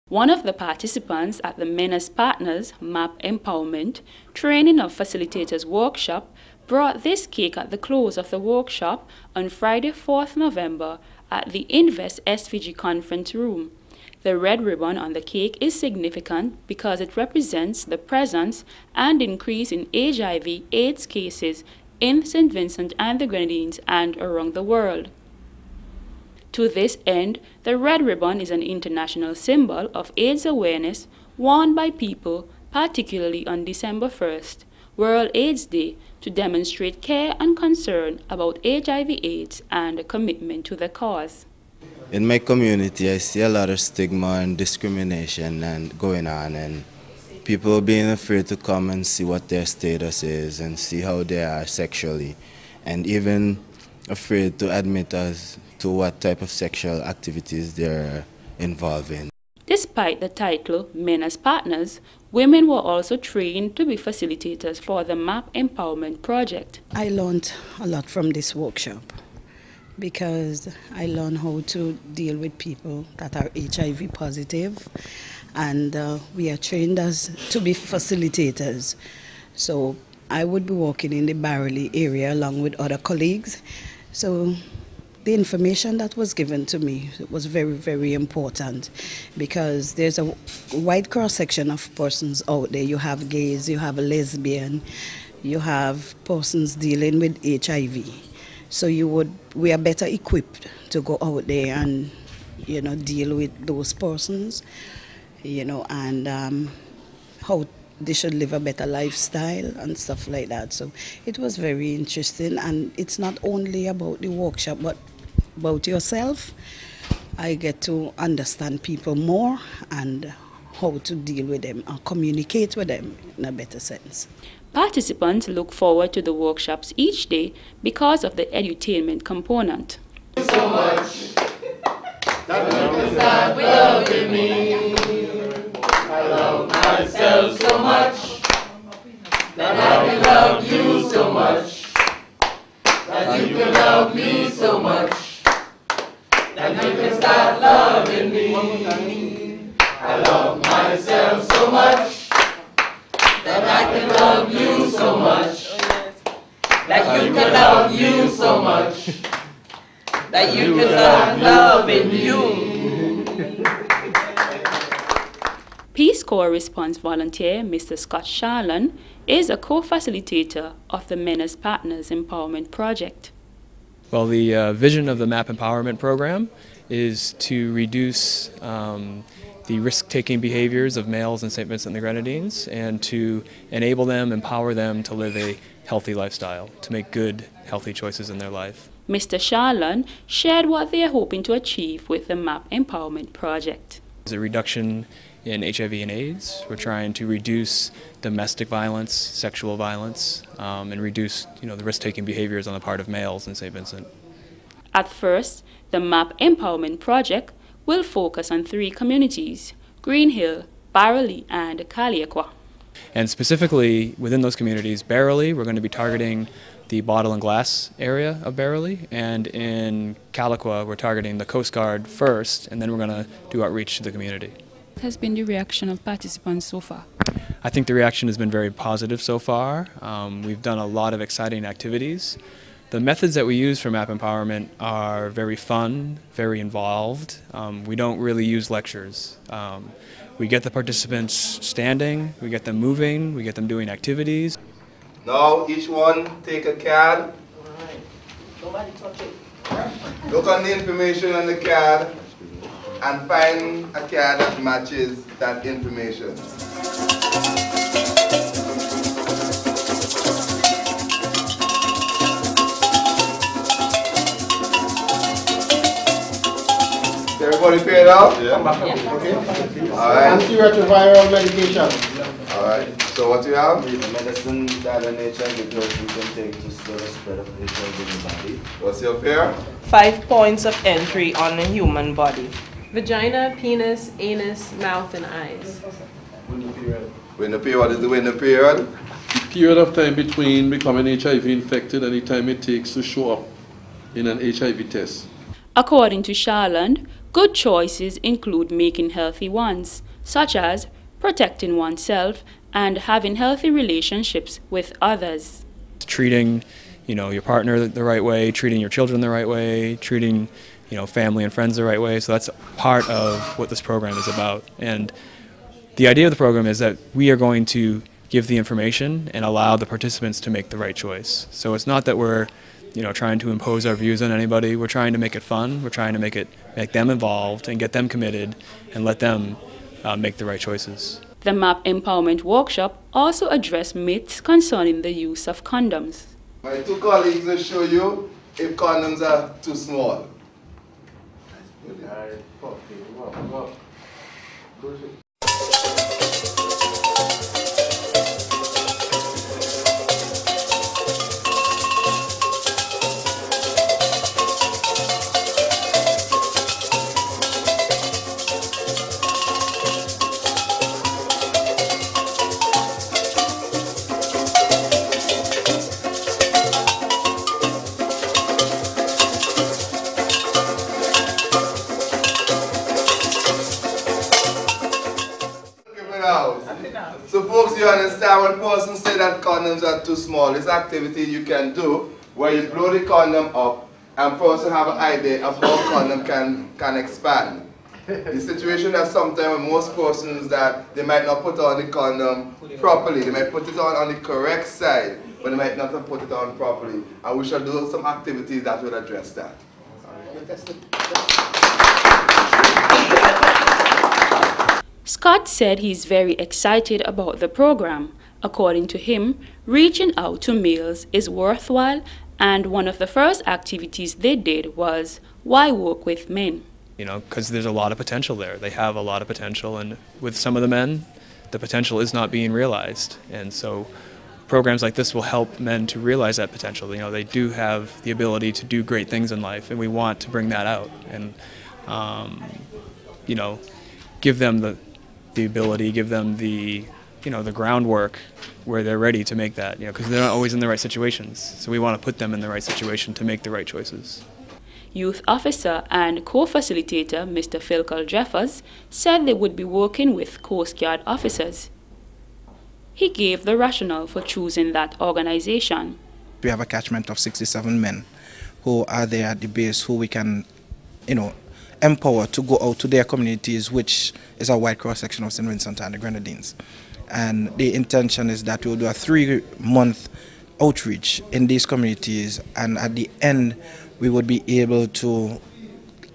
One of the participants at the Men as Partners MAP Empowerment Training of Facilitators workshop brought this cake at the close of the workshop on Friday, 4th November at the Invest SVG conference room. The red ribbon on the cake is significant because it represents the presence and increase in HIV/AIDS cases in St. Vincent and the Grenadines and around the world. To this end, the red ribbon is an international symbol of AIDS awareness worn by people, particularly on December 1st, World AIDS Day, to demonstrate care and concern about HIV/AIDS and a commitment to the cause. In my community, I see a lot of stigma and discrimination going on, and people being afraid to come and see what their status is and see how they are sexually, and even afraid to admit as to what type of sexual activities they're involved in. Despite the title Men as Partners, women were also trained to be facilitators for the MAP Empowerment Project. I learned a lot from this workshop because I learned how to deal with people that are HIV positive, and we are trained to be facilitators. So I would be working in the Barreley area along with other colleagues. So the information that was given to me was very, very important because there's a wide cross-section of persons out there. You have gays, you have a lesbian, you have persons dealing with HIV. So we are better equipped to go out there and, deal with those persons, and how they should live a better lifestyle and stuff like that. So it was very interesting, and it's not only about the workshop, but about yourself. I get to understand people more and how to deal with them or communicate with them in a better sense. Participants look forward to the workshops each day because of the edutainment component. So much that you can start loving me. I love myself so much that I can love you so much, that you can love me so much, that you can start loving me. I love myself so much that I can love you so much, that you can love you so much, that you can start loving you. Peace Corps response volunteer Mr. Scott Sharlon is a co-facilitator of the Men as Partners Empowerment Project. Well, the vision of the MAP Empowerment Program is to reduce the risk-taking behaviors of males in St. Vincent and the Grenadines and to enable them, empower them to live a healthy lifestyle, to make good, healthy choices in their life. Mr. Sharlon shared what they are hoping to achieve with the MAP Empowerment Project. There's a reduction in HIV and AIDS. We're trying to reduce domestic violence, sexual violence, and reduce the risk-taking behaviors on the part of males in St. Vincent. At first, the MAP Empowerment Project will focus on 3 communities: Green Hill, Barreley, and Kaliakwa. And specifically within those communities, Barreley, we're going to be targeting the bottle and glass area of Barreley, and in Kaliakwa, we're targeting the Coast Guard first, and then we're going to do outreach to the community. What has been the reaction of participants so far? I think the reaction has been very positive so far. We've done a lot of exciting activities. The methods that we use for MAP Empowerment are very fun, very involved. We don't really use lectures. We get the participants standing, we get them moving, we get them doing activities. Now each one take a card. Nobody touch it. Look on the information on the card and find a card that matches that information. Everybody paired out? Yeah. Okay. Alright. Antiretroviral medication. Alright. So what do you have? Medicine that an HIV person can take to slow the spread of HIV in the body. What's your pair? 5 points of entry on the human body. Vagina, penis, anus, mouth, and eyes. Winter period. Winter period. What is the winter period? Period of time between becoming HIV infected and the time it takes to show up in an HIV test. According to Charland, good choices include making healthy ones, such as protecting oneself and having healthy relationships with others. Treating, your partner the right way, treating your children the right way, treating, family and friends the right way. So that's part of what this program is about. And the idea of the program is that we are going to give the information and allow the participants to make the right choice. So it's not that we're trying to impose our views on anybody. We're trying to make it fun. We're trying to make them involved and get them committed and let them make the right choices. The MAP Empowerment Workshop also addressed myths concerning the use of condoms. My two colleagues will show you if condoms are too small. So folks, you understand when persons say that condoms are too small, this activity you can do where you blow the condom up and person have an idea of how condom can expand. The situation that sometimes with most persons that they might not put on the condom properly, they might put it on the correct side, but they might not have put it on properly. And we shall do some activities that will address that. Scott said he's very excited about the program. According to him, reaching out to males is worthwhile, and one of the first activities they did was Why Work with Men? Because there's a lot of potential there. They have a lot of potential, and with some of the men, the potential is not being realized. And so programs like this will help men to realize that potential. They do have the ability to do great things in life, and we want to bring that out and, give them the ability, give them the groundwork where they're ready to make that, because they're not always in the right situations. So we want to put them in the right situation to make the right choices. Youth officer and co-facilitator Mr. Philcal Jeffers said they would be working with Coast Guard officers. He gave the rationale for choosing that organization. We have a catchment of 67 men who are there at the base who we can, empower to go out to their communities, which is a wide cross-section of St. Vincent and the Grenadines. And the intention is that we'll do a 3-month outreach in these communities, and at the end we would be able to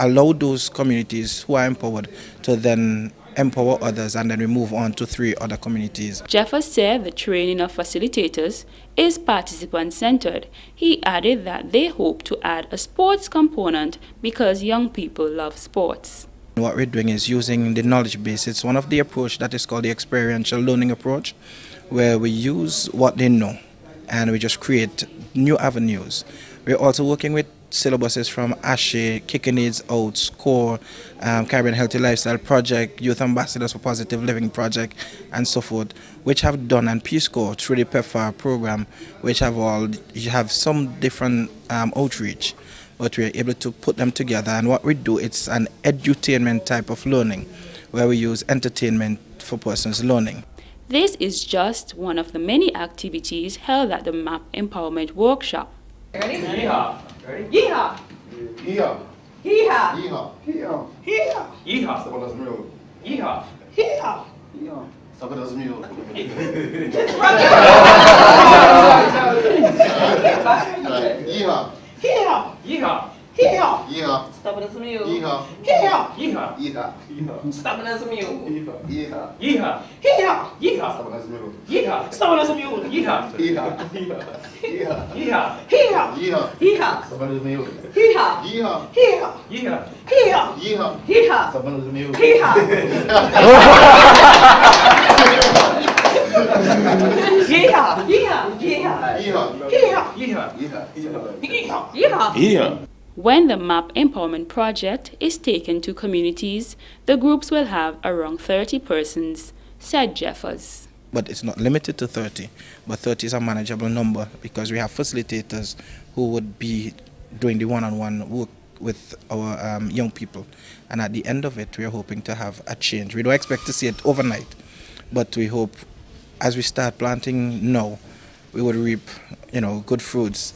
allow those communities who are empowered to then empower others, and then we move on to 3 other communities. Jeffers said the training of facilitators is participant-centered. He added that they hope to add a sports component because young people love sports. What we're doing is using the knowledge base. It's one of the approach that is called the experiential learning approach, where we use what they know and we just create new avenues. We're also working with syllabuses from ASHE, Kicking AIDS Out, SCORE, Caribbean Healthy Lifestyle Project, Youth Ambassadors for Positive Living Project, and so forth, which have done, and Peace Corps through the PEPFAR program, which have some different outreach, but we're able to put them together. And what we do, it's an edutainment type of learning, where we use entertainment for persons learning. This is just one of the many activities held at the MAP Empowerment Workshop. Ready? Yeehaw. Ready? Yeehaw. Yeehaw. Yeehaw. Yeehaw. Yeehaw. Yeehaw. Yeehaw. Stop on us mule. Yeehaw. Yeehaw. Yeehaw. Stop on us mule. Yeehaw. Yeehaw. Yeehaw. Yeehaw. Yeehaw. Stop it as a mule. Yeehaw. Yeehaw. Yeehaw. Yeehaw. Stop it as a mule. Yeehaw. Yeehaw. Yeehaw. Yeehaw. Stop on us mule. Yeehaw. Stop it as a mule. Yeehaw. Yeehaw. Yeehaw. Yeehaw. Yeehaw. Yeehaw. Yeehaw. Stop on us mule. Yeehaw. Yeehaw. Yeehaw. Yeehaw. Yeehaw. Yeehaw. Yeehaw. Stop on us mule. Yeehaw. Yeehaw. Yeehaw. Yeehaw. Yeehaw. Yeehaw. Yeehaw. Yeehaw. Yeehaw. Yeehaw. When the MAP Empowerment Project is taken to communities, the groups will have around 30 persons, said Jeffers. But it's not limited to 30, but 30 is a manageable number because we have facilitators who would be doing the one-on-one work with our young people. And at the end of it, we are hoping to have a change. We don't expect to see it overnight, but we hope as we start planting now, we would reap, good fruits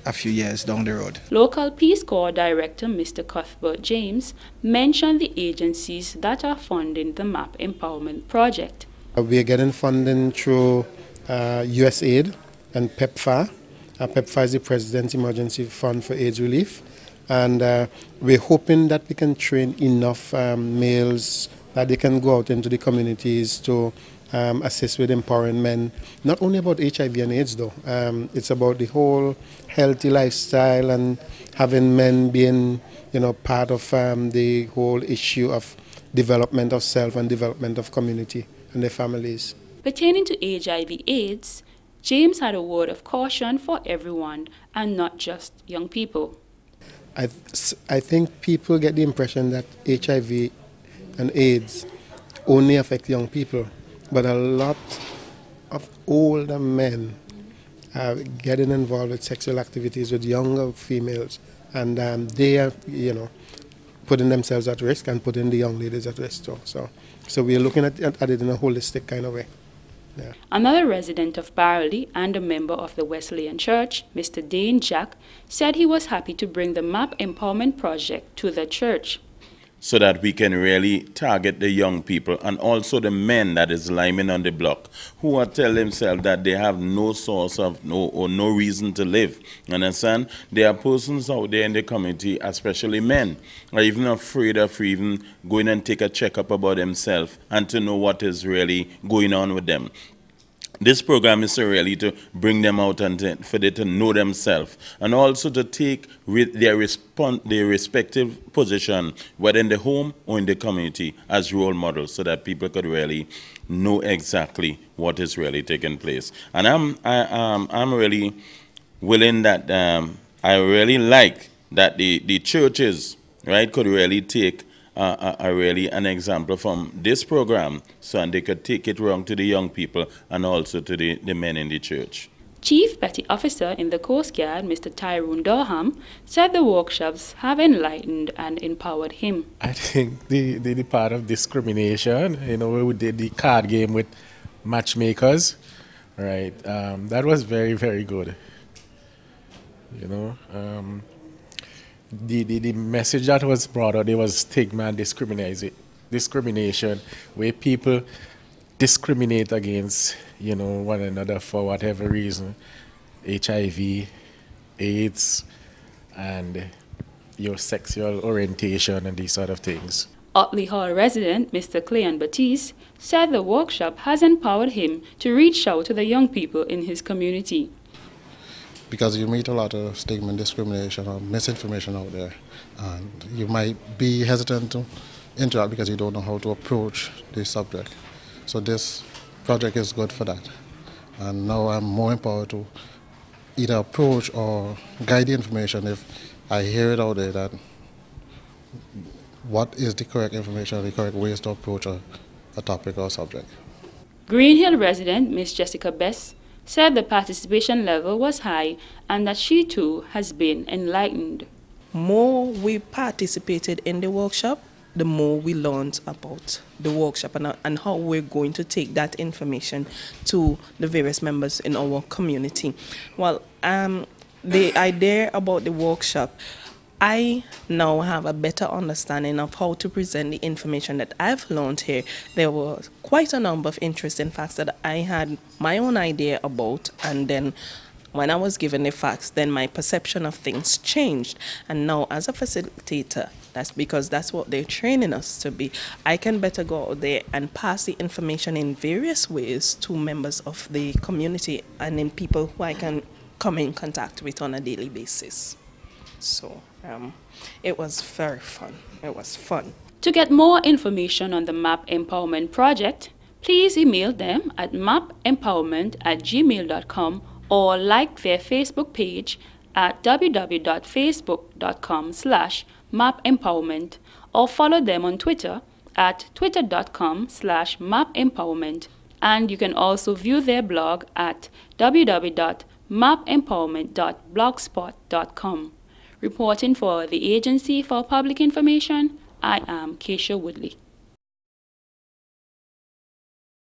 a few years down the road. Local Peace Corps Director Mr. Cuthbert James mentioned the agencies that are funding the MAP Empowerment Project. We are getting funding through USAID and PEPFAR. PEPFAR is the President's Emergency Fund for AIDS Relief. And we're hoping that we can train enough males that they can go out into the communities to assist with empowering men. Not only about HIV and AIDS though, it's about the whole healthy lifestyle and having men being part of the whole issue of development of self and development of community and their families. Pertaining to HIV/AIDS, James had a word of caution for everyone and not just young people. I think people get the impression that HIV and AIDS only affect young people, but a lot of older men are getting involved with sexual activities with younger females, and they are, putting themselves at risk and putting the young ladies at risk too. So we are looking at it in a holistic kind of way. Yeah. Another resident of Barley and a member of the Wesleyan Church, Mr. Dane Jack, said he was happy to bring the MAP Empowerment Project to the church, so that we can really target the young people and also the men that is liming on the block who are telling themselves that they have no source of no reason to live. You understand? There are persons out there in the community, especially men, are even afraid of even going and take a checkup about themselves and to know what is really going on with them. This program is really to bring them out and for them to know themselves, and also to take their respective position, whether in the home or in the community, as role models, so that people could really know exactly what is really taking place. And I'm really willing that I really like that the churches, right, could really take an example from this program, so they could take it around to the young people and also to the men in the church. Chief Petty Officer in the Coast Guard, Mr. Tyrone Durham, said the workshops have enlightened and empowered him. I think the part of discrimination, we did the card game with matchmakers, right? That was very, very good. The message that was brought out, there was stigma and discrimination, where people discriminate against, one another for whatever reason, HIV, AIDS, and your sexual orientation and these sort of things. Otley Hall resident Mr. Cleon Batiste said the workshop has empowered him to reach out to the young people in his community. Because you meet a lot of stigma and discrimination or misinformation out there, and you might be hesitant to interact because you don't know how to approach the subject. So this project is good for that. And now I'm more empowered to either approach or guide the information if I hear it out there that what is the correct information, the correct ways to approach a topic or subject. Green Hill resident Miss Jessica Bess said the participation level was high and that she too has been enlightened. More we participated in the workshop, the more we learned about the workshop and how we're going to take that information to the various members in our community. Well, the idea about the workshop, I now have a better understanding of how to present the information that I've learned here. There was quite a number of interesting facts that I had my own idea about, and then when I was given the facts, then my perception of things changed. And now as a facilitator, that's because that's what they're training us to be. I can better go out there and pass the information in various ways to members of the community and in people who I can come in contact with on a daily basis. So it was very fun. It was fun. To get more information on the MAP Empowerment Project, please email them at mapempowerment@gmail.com or like their Facebook page at www.facebook.com/mapempowerment or follow them on Twitter at twitter.com/mapempowerment. And you can also view their blog at www.mapempowerment.blogspot.com. Reporting for the Agency for Public Information, I am Keisha Woodley.